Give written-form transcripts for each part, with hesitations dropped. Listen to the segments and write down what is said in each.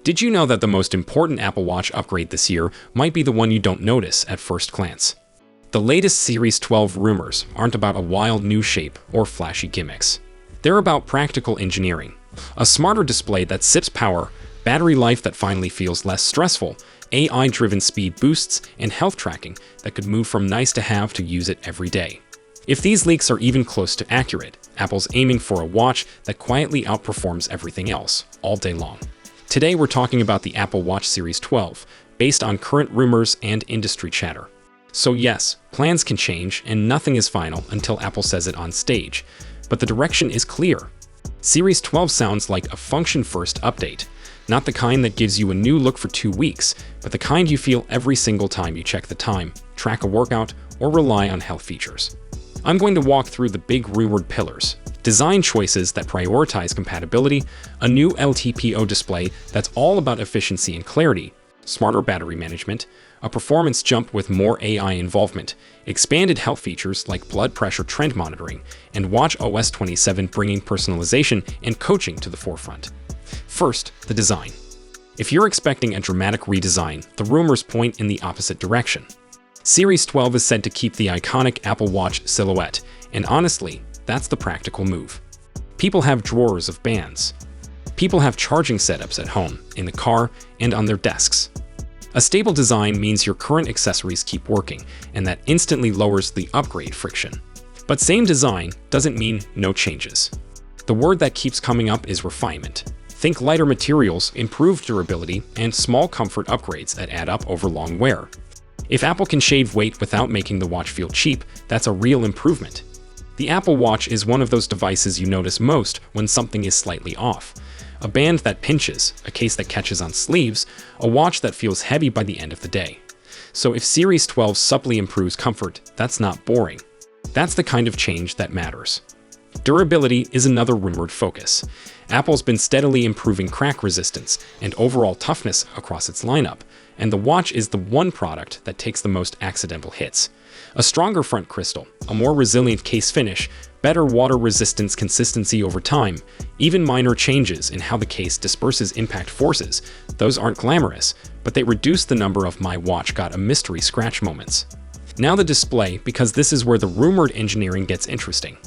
Did you know that the most important Apple Watch upgrade this year might be the one you don't notice at first glance? The latest Series 12 rumors aren't about a wild new shape or flashy gimmicks. They're about practical engineering. A smarter display that sips power, battery life that finally feels less stressful, AI-driven speed boosts, and health tracking that could move from nice to have to use it every day. If these leaks are even close to accurate, Apple's aiming for a watch that quietly outperforms everything else all day long. Today we're talking about the Apple Watch Series 12, based on current rumors and industry chatter. So yes, plans can change and nothing is final until Apple says it on stage, but the direction is clear. Series 12 sounds like a function-first update, not the kind that gives you a new look for 2 weeks, but the kind you feel every single time you check the time, track a workout, or rely on health features. I'm going to walk through the big rumored pillars: design choices that prioritize compatibility, a new LTPO display that's all about efficiency and clarity, smarter battery management, a performance jump with more AI involvement, expanded health features like blood pressure trend monitoring, and WatchOS 27 bringing personalization and coaching to the forefront. First, the design. If you're expecting a dramatic redesign, the rumors point in the opposite direction. Series 12 is said to keep the iconic Apple Watch silhouette, and honestly, that's the practical move. People have drawers of bands. People have charging setups at home, in the car, and on their desks. A stable design means your current accessories keep working, and that instantly lowers the upgrade friction. But same design doesn't mean no changes. The word that keeps coming up is refinement. Think lighter materials, improved durability, and small comfort upgrades that add up over long wear. If Apple can shave weight without making the watch feel cheap, that's a real improvement. The Apple Watch is one of those devices you notice most when something is slightly off. A band that pinches, a case that catches on sleeves, a watch that feels heavy by the end of the day. So if Series 12 subtly improves comfort, that's not boring. That's the kind of change that matters. Durability is another rumored focus. Apple's been steadily improving crack resistance and overall toughness across its lineup, and the watch is the one product that takes the most accidental hits. A stronger front crystal, a more resilient case finish, better water resistance consistency over time, even minor changes in how the case disperses impact forces. Those aren't glamorous, but they reduce the number of "my watch got a mystery scratch" moments. Now the display, because this is where the rumored engineering gets interesting.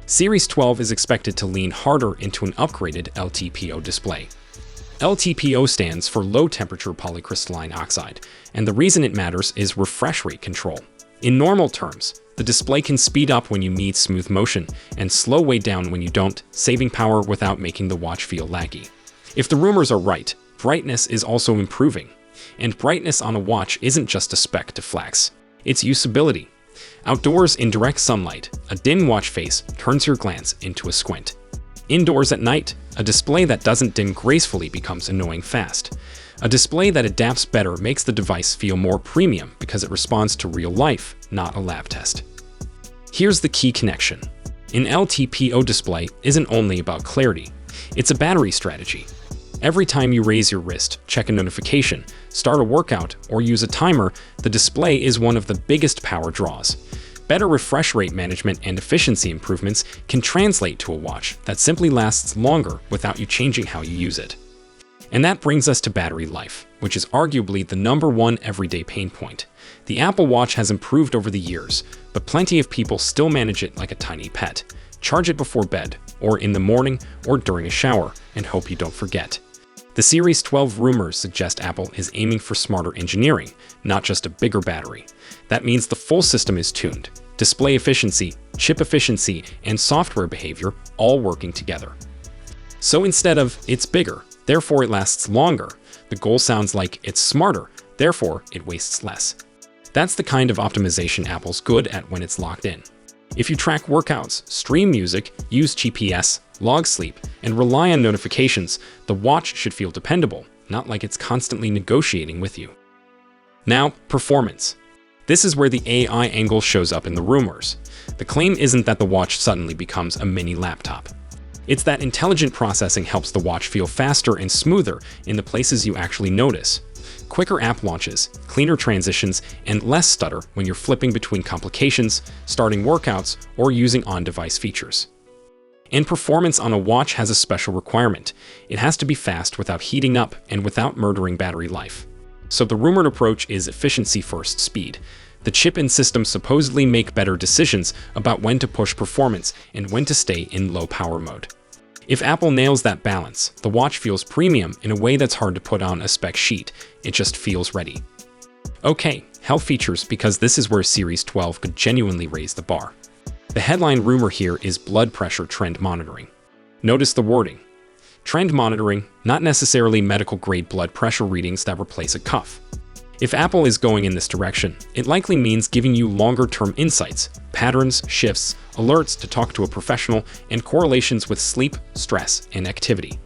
Series 12 is expected to lean harder into an upgraded LTPO display. LTPO stands for low temperature polycrystalline oxide, and the reason it matters is refresh rate control. In normal terms, the display can speed up when you need smooth motion and slow way down when you don't, saving power without making the watch feel laggy. If the rumors are right, brightness is also improving. And brightness on a watch isn't just a spec to flex, it's usability. Outdoors in direct sunlight, a dim watch face turns your glance into a squint. Indoors at night, a display that doesn't dim gracefully becomes annoying fast. A display that adapts better makes the device feel more premium because it responds to real life, not a lab test. Here's the key connection. An LTPO display isn't only about clarity, it's a battery strategy. Every time you raise your wrist, check a notification, start a workout, or use a timer, the display is one of the biggest power draws. Better refresh rate management and efficiency improvements can translate to a watch that simply lasts longer without you changing how you use it. And that brings us to battery life, which is arguably the #1 everyday pain point. The Apple Watch has improved over the years, but plenty of people still manage it like a tiny pet. Charge it before bed, or in the morning, or during a shower, and hope you don't forget. The Series 12 rumors suggest Apple is aiming for smarter engineering, not just a bigger battery. That means the full system is tuned. Display efficiency, chip efficiency, and software behavior all working together. So instead of "it's bigger, therefore it lasts longer," the goal sounds like "it's smarter, therefore it wastes less." That's the kind of optimization Apple's good at when it's locked in. If you track workouts, stream music, use GPS, log sleep, and rely on notifications, the watch should feel dependable, not like it's constantly negotiating with you. Now, performance. This is where the AI angle shows up in the rumors. The claim isn't that the watch suddenly becomes a mini laptop. It's that intelligent processing helps the watch feel faster and smoother in the places you actually notice. Quicker app launches, cleaner transitions, and less stutter when you're flipping between complications, starting workouts, or using on-device features. And performance on a watch has a special requirement. It has to be fast without heating up and without murdering battery life. So the rumored approach is efficiency first speed. The chip and system supposedly make better decisions about when to push performance and when to stay in low power mode. If Apple nails that balance, the watch feels premium in a way that's hard to put on a spec sheet. It just feels ready. Okay, health features, because this is where Series 12 could genuinely raise the bar. The headline rumor here is blood pressure trend monitoring. Notice the wording. Trend monitoring, not necessarily medical-grade blood pressure readings that replace a cuff. If Apple is going in this direction, it likely means giving you longer-term insights, patterns, shifts, alerts to talk to a professional, and correlations with sleep, stress, and activity.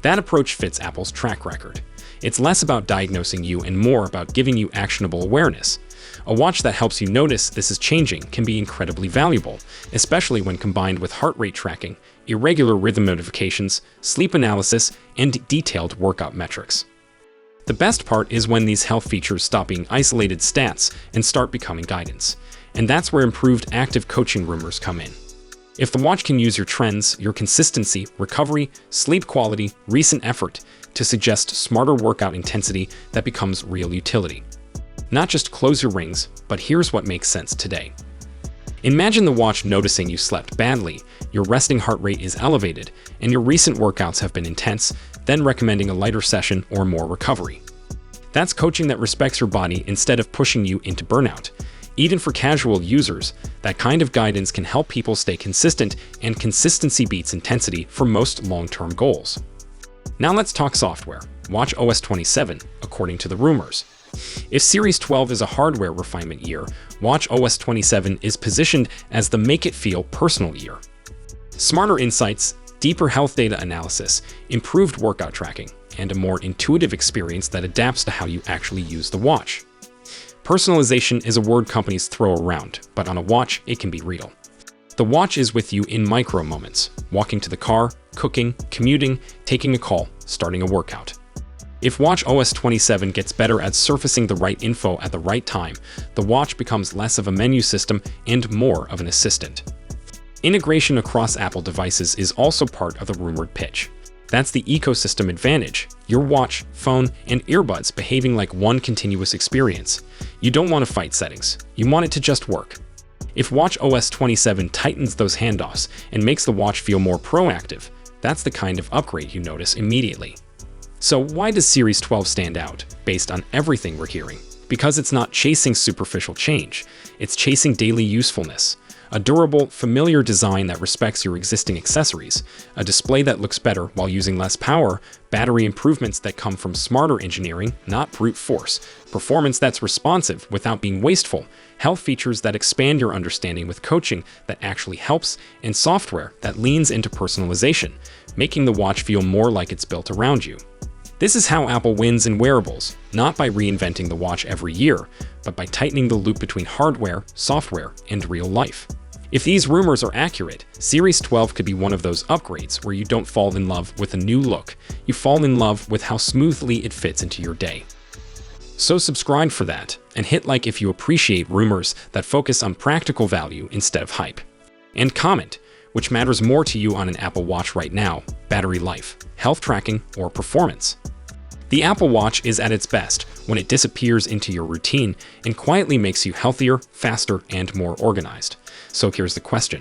That approach fits Apple's track record. It's less about diagnosing you and more about giving you actionable awareness. A watch that helps you notice this is changing can be incredibly valuable, especially when combined with heart rate tracking, irregular rhythm notifications, sleep analysis, and detailed workout metrics. The best part is when these health features stop being isolated stats and start becoming guidance. And that's where improved active coaching rumors come in. If the watch can use your trends, your consistency, recovery, sleep quality, recent effort to suggest smarter workout intensity, that becomes real utility. Not just close your rings, but here's what makes sense today. Imagine the watch noticing you slept badly, your resting heart rate is elevated, and your recent workouts have been intense, then recommending a lighter session or more recovery. That's coaching that respects your body instead of pushing you into burnout. Even for casual users, that kind of guidance can help people stay consistent, and consistency beats intensity for most long-term goals. Now let's talk software. WatchOS 27, according to the rumors. If Series 12 is a hardware refinement year, WatchOS 27 is positioned as the make-it-feel personal year. Smarter insights, deeper health data analysis, improved workout tracking, and a more intuitive experience that adapts to how you actually use the watch. Personalization is a word companies throw around, but on a watch, it can be real. The watch is with you in micro moments, walking to the car, cooking, commuting, taking a call, starting a workout. If WatchOS 27 gets better at surfacing the right info at the right time, the watch becomes less of a menu system and more of an assistant. Integration across Apple devices is also part of the rumored pitch. That's the ecosystem advantage, your watch, phone, and earbuds behaving like one continuous experience. You don't want to fight settings, you want it to just work. If WatchOS 27 tightens those handoffs and makes the watch feel more proactive, that's the kind of upgrade you notice immediately. So why does Series 12 stand out, based on everything we're hearing? Because it's not chasing superficial change, it's chasing daily usefulness. A durable, familiar design that respects your existing accessories, a display that looks better while using less power, battery improvements that come from smarter engineering, not brute force, performance that's responsive without being wasteful, health features that expand your understanding with coaching that actually helps, and software that leans into personalization, making the watch feel more like it's built around you. This is how Apple wins in wearables, not by reinventing the watch every year, but by tightening the loop between hardware, software, and real life. If these rumors are accurate, Series 12 could be one of those upgrades where you don't fall in love with a new look, you fall in love with how smoothly it fits into your day. So subscribe for that, and hit like if you appreciate rumors that focus on practical value instead of hype. And comment, which matters more to you on an Apple Watch right now, battery life, health tracking, or performance. The Apple Watch is at its best when it disappears into your routine and quietly makes you healthier, faster, and more organized. So here's the question.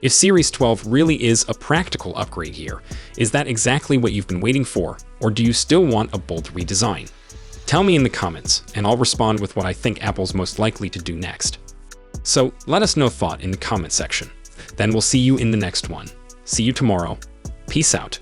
If Series 12 really is a practical upgrade here, is that exactly what you've been waiting for, or do you still want a bold redesign? Tell me in the comments, and I'll respond with what I think Apple's most likely to do next. So let us know thought in the comment section. Then we'll see you in the next one. See you tomorrow. Peace out.